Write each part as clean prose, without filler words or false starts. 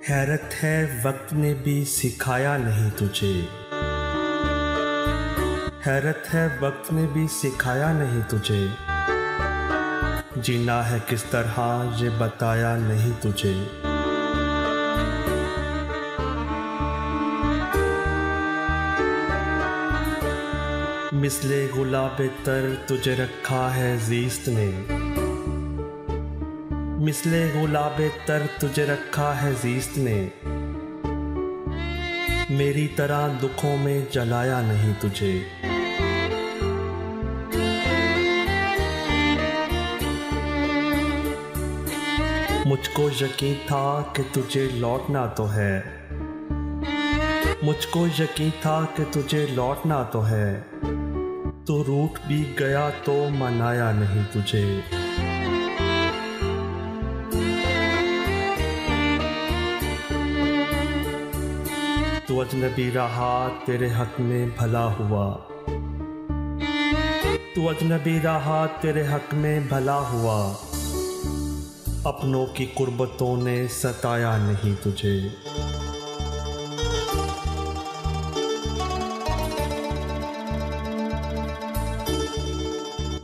हैरत है वक्त ने भी सिखाया नहीं तुझे, हैरत है वक्त ने भी सिखाया नहीं तुझे, जीना है किस तरह ये बताया नहीं तुझे। मिसले गुलाबे तर तुझे रखा है ज़ीस्त ने, मिसले गुलाबे तर तुझे रखा है ज़ीस्त ने, मेरी तरह दुखों में जलाया नहीं तुझे। मुझको यकीन था कि तुझे लौटना तो है, मुझको यकीन था कि तुझे लौटना तो है, तो रूठ भी गया तो मनाया नहीं तुझे। तू अजनबी रहा तेरे हक में भला हुआ, तू अजनबी रहा तेरे हक में भला हुआ, अपनों की कुर्बतों ने सताया नहीं तुझे।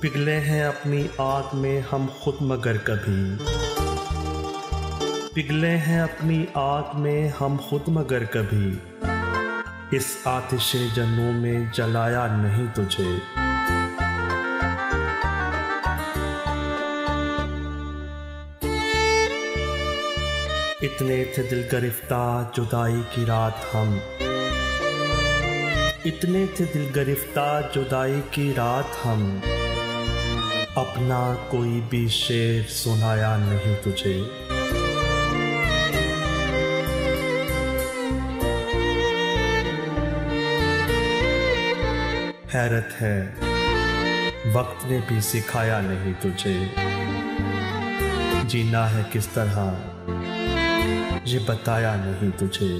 पिघले हैं अपनी आग में हम खुद मगर कभी, पिघले हैं अपनी आग में हम खुद मगर कभी, इस आतिशे जन्नों में जलाया नहीं तुझे। इतने थे दिल गिरफ्तार जुदाई की रात हम, इतने थे दिल गिरफ्तार जुदाई की रात हम, अपना कोई भी शेर सुनाया नहीं तुझे। हैरत है वक्त ने भी सिखाया नहीं तुझे, जीना है किस तरह ये बताया नहीं तुझे।